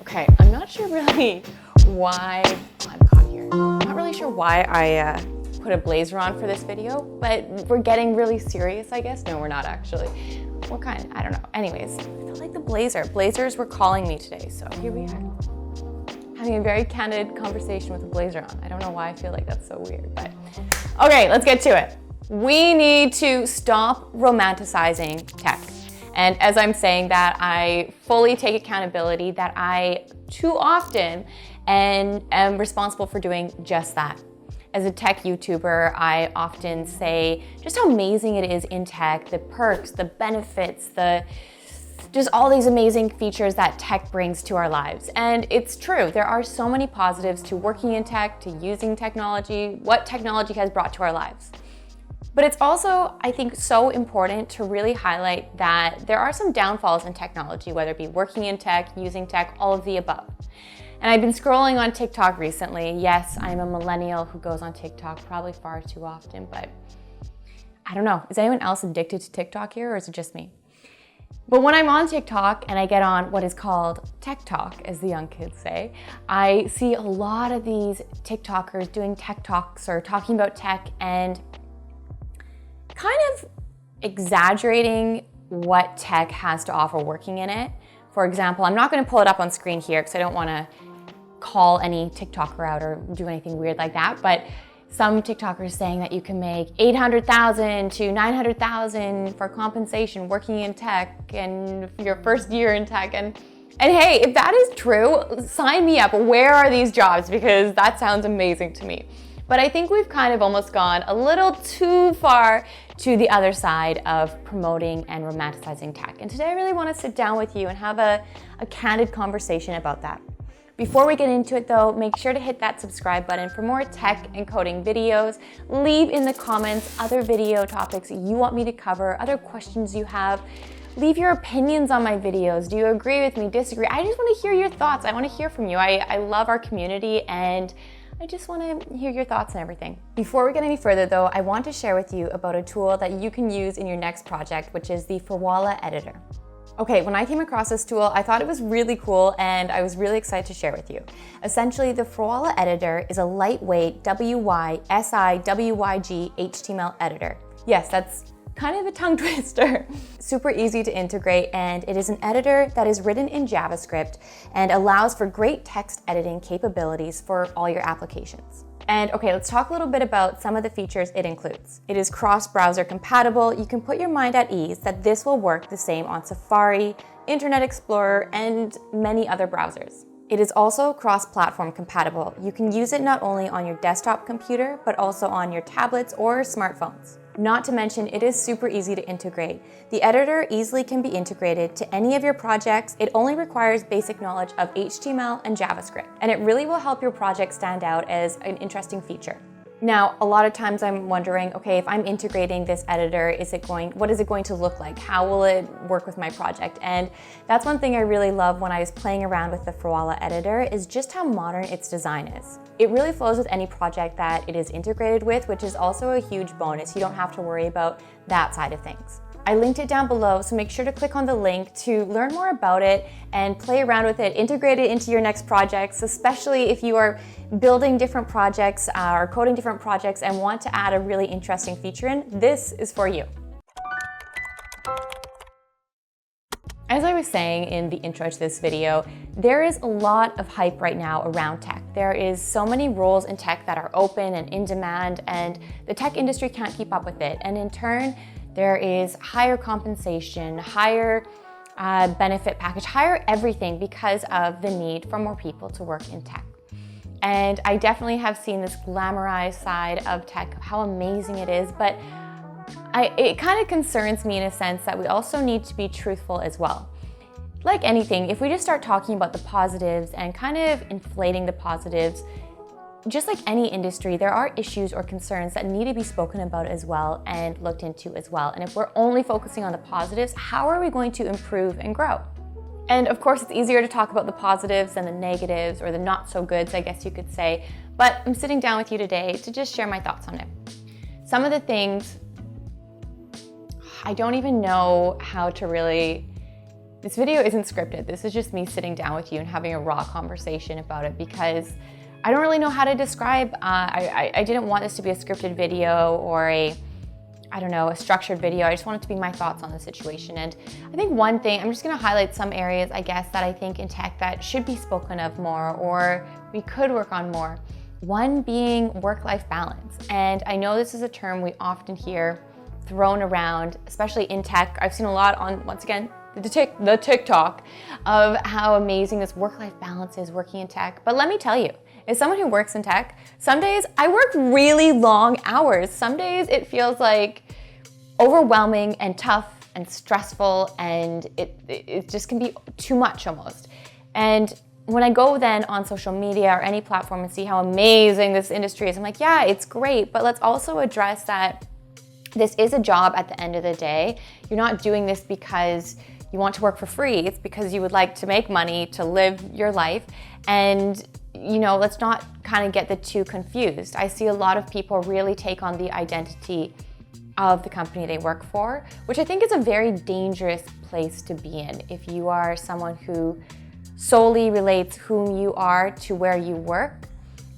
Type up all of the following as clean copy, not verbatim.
Okay, I'm not sure really why I'm caught here. I'm not really sure why I put a blazer on for this video, but we're getting really serious, I guess. No, we're not actually. What kind? I don't know. Anyways, I feel like the blazers were calling me today, so here we are. Having a very candid conversation with a blazer on. I don't know why I feel like that's so weird, but okay, let's get to it. We need to stop romanticizing tech. And as I'm saying that, I fully take accountability that I too often am responsible for doing just that. As a tech YouTuber, I often say just how amazing it is in tech, the perks, the benefits, just all these amazing features that tech brings to our lives. And it's true, there are so many positives to working in tech, to using technology, what technology has brought to our lives. But it's also, I think, so important to really highlight that there are some downfalls in technology, whether it be working in tech, using tech, all of the above. And I've been scrolling on TikTok recently. Yes, I'm a millennial who goes on TikTok probably far too often, but I don't know. Is anyone else addicted to TikTok here, or is it just me? But when I'm on TikTok and I get on what is called tech talk, as the young kids say, I see a lot of these TikTokers doing tech talks or talking about tech and kind of exaggerating what tech has to offer working in it. For example, I'm not going to pull it up on screen here because I don't want to call any TikToker out or do anything weird like that, but some TikTokers saying that you can make $800,000 to $900,000 for compensation working in tech and your first year in tech. And hey, if that is true, sign me up. Where are these jobs? Because that sounds amazing to me. But I think we've kind of almost gone a little too far to the other side of promoting and romanticizing tech. And today I really want to sit down with you and have a candid conversation about that. Before we get into it though, make sure to hit that subscribe button for more tech and coding videos. Leave in the comments other video topics you want me to cover, other questions you have. Leave your opinions on my videos. Do you agree with me, disagree? I just want to hear your thoughts. I want to hear from you. I love our community and I just want to hear your thoughts and everything. Before we get any further though, I want to share with you about a tool that you can use in your next project, which is the Froala Editor. Okay, when I came across this tool, I thought it was really cool and I was really excited to share with you. Essentially, the Froala Editor is a lightweight WYSIWYG HTML editor. Yes, that's kind of a tongue twister. Super easy to integrate, and it is an editor that is written in JavaScript and allows for great text editing capabilities for all your applications. And okay, let's talk a little bit about some of the features it includes. It is cross-browser compatible. You can put your mind at ease that this will work the same on Safari, Internet Explorer, and many other browsers. It is also cross-platform compatible. You can use it not only on your desktop computer, but also on your tablets or smartphones. Not to mention, it is super easy to integrate. The editor easily can be integrated to any of your projects. It only requires basic knowledge of HTML and JavaScript, and it really will help your project stand out as an interesting feature. Now, a lot of times I'm wondering, okay, if I'm integrating this editor, what is it going to look like? How will it work with my project? And that's one thing I really love when I was playing around with the Froala Editor is just how modern its design is. It really flows with any project that it is integrated with, which is also a huge bonus. You don't have to worry about that side of things. I linked it down below, so make sure to click on the link to learn more about it and play around with it, integrate it into your next projects, especially if you are building different projects or coding different projects and want to add a really interesting feature in. This is for you. As I was saying in the intro to this video, there is a lot of hype right now around tech. There is so many roles in tech that are open and in demand, and the tech industry can't keep up with it. And in turn, there is higher compensation, higher benefit package, higher everything because of the need for more people to work in tech. And I definitely have seen this glamorized side of tech, how amazing it is, but it kind of concerns me in a sense that we also need to be truthful as well. Like anything, if we just start talking about the positives and kind of inflating the positives, just like any industry, there are issues or concerns that need to be spoken about as well and looked into as well. And if we're only focusing on the positives, how are we going to improve and grow? And of course, it's easier to talk about the positives than the negatives or the not so goods, I guess you could say. But I'm sitting down with you today to just share my thoughts on it. Some of the things, I don't even know how to really This video isn't scripted. This is just me sitting down with you and having a raw conversation about it because I don't really know how to describe. I didn't want this to be a scripted video or a structured video. I just want it to be my thoughts on the situation. And I think one thing, I'm just gonna highlight some areas, I guess, that I think in tech that should be spoken of more or we could work on more. One being work-life balance. And I know this is a term we often hear thrown around, especially in tech. I've seen a lot on, once again, the TikTok of how amazing this work-life balance is working in tech. But let me tell you, as someone who works in tech, some days I work really long hours. Some days it feels like overwhelming and tough and stressful, and it just can be too much almost. And when I go then on social media or any platform and see how amazing this industry is, I'm like, yeah, it's great, but let's also address that this is a job at the end of the day. You're not doing this because you want to work for free. It's because you would like to make money to live your life. And let's not kind of get the two confused. I see a lot of people really take on the identity of the company they work for, which I think is a very dangerous place to be in if you are someone who solely relates whom you are to where you work.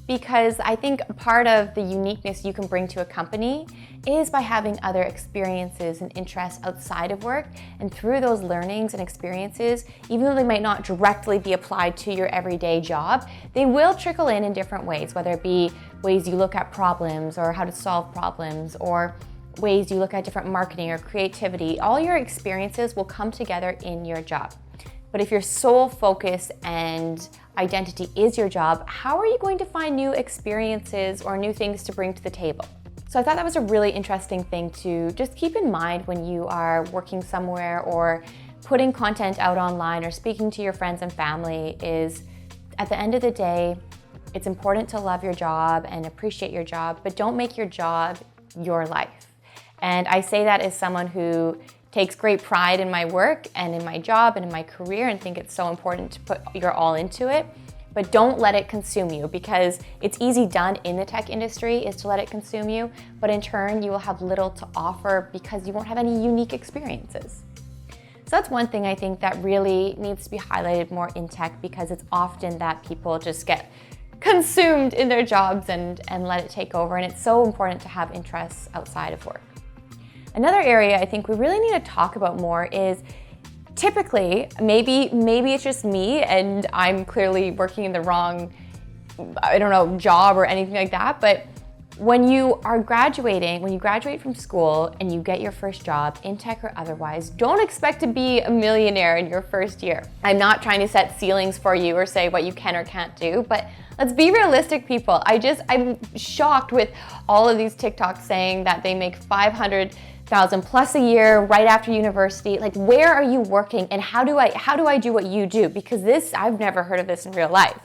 Because I think part of the uniqueness you can bring to a company is by having other experiences and interests outside of work. And through those learnings and experiences, even though they might not directly be applied to your everyday job, they will trickle in different ways, whether it be ways you look at problems or how to solve problems or ways you look at different marketing or creativity. All your experiences will come together in your job. But if your sole focus and identity is your job, how are you going to find new experiences or new things to bring to the table? So I thought that was a really interesting thing to just keep in mind when you are working somewhere or putting content out online or speaking to your friends and family is, at the end of the day, it's important to love your job and appreciate your job, but don't make your job your life. And I say that as someone who takes great pride in my work and in my job and in my career and think it's so important to put your all into it, but don't let it consume you, because it's easy done in the tech industry is to let it consume you, but in turn you will have little to offer because you won't have any unique experiences. So that's one thing I think that really needs to be highlighted more in tech, because it's often that people just get consumed in their jobs and let it take over, and it's so important to have interests outside of work. Another area I think we really need to talk about more is typically, maybe it's just me and I'm clearly working in the wrong, job or anything like that, but when you graduate from school and you get your first job in tech or otherwise, don't expect to be a millionaire in your first year. I'm not trying to set ceilings for you or say what you can or can't do, but let's be realistic, people. I'm shocked with all of these TikToks saying that they make $500,000 plus a year right after university. Like, where are you working and how do I do what you do? Because I've never heard of this in real life.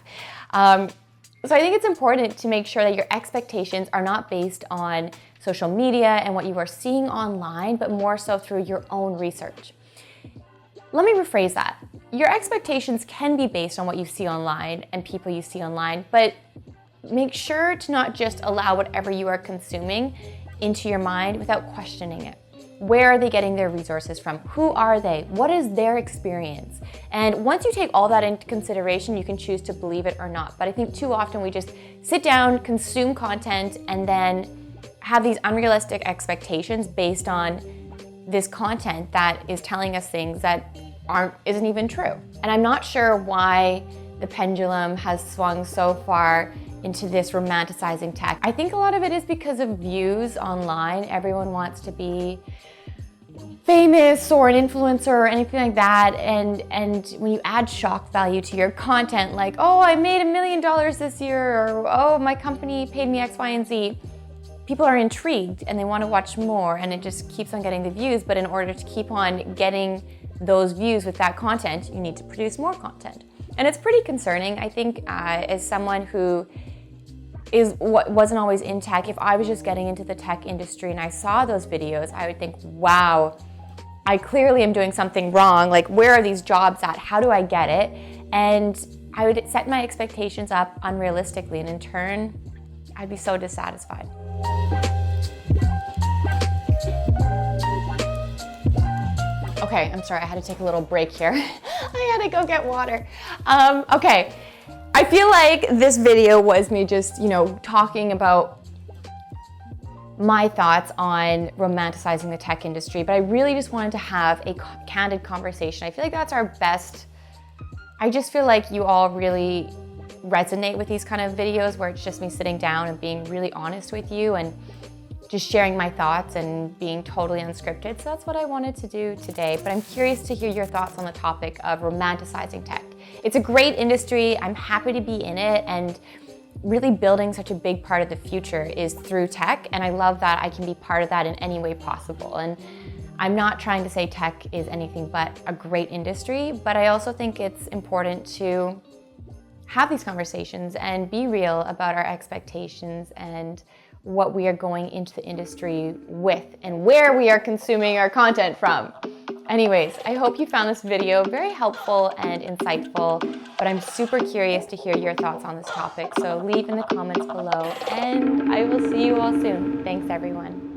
So I think it's important to make sure that your expectations are not based on social media and what you are seeing online, but more so through your own research. Let me rephrase that. Your expectations can be based on what you see online and people you see online, but make sure to not just allow whatever you are consuming into your mind without questioning it. Where are they getting their resources from? Who are they? What is their experience? And once you take all that into consideration, you can choose to believe it or not. But I think too often we just sit down, consume content, and then have these unrealistic expectations based on this content that is telling us things that isn't even true. And I'm not sure why the pendulum has swung so far into this romanticizing tech. I think a lot of it is because of views online. Everyone wants to be famous or an influencer or anything like that, and when you add shock value to your content, like, oh, I made $1 million this year, or oh, my company paid me X, Y, and Z, people are intrigued and they want to watch more, and it just keeps on getting the views. But in order to keep on getting those views with that content, you need to produce more content. And it's pretty concerning, I think, as someone who wasn't always in tech. If I was just getting into the tech industry and I saw those videos, I would think, wow, I clearly am doing something wrong. Like, where are these jobs at? How do I get it? And I would set my expectations up unrealistically, and in turn, I'd be so dissatisfied. Okay, Okay, I'm sorry, I had to take a little break here. I had to go get water. Okay, I feel like this video was me just, talking about my thoughts on romanticizing the tech industry, but I really just wanted to have a candid conversation. I feel like that's our best. I just feel like you all really resonate with these kind of videos where it's just me sitting down and being really honest with you and just sharing my thoughts and being totally unscripted. So that's what I wanted to do today. But I'm curious to hear your thoughts on the topic of romanticizing tech. It's a great industry. I'm happy to be in it, and really building such a big part of the future is through tech. And I love that I can be part of that in any way possible. And I'm not trying to say tech is anything but a great industry, but I also think it's important to have these conversations and be real about our expectations and what we are going into the industry with and where we are consuming our content from. Anyways, I hope you found this video very helpful and insightful, but I'm super curious to hear your thoughts on this topic, so leave in the comments below, and I will see you all soon. Thanks, everyone.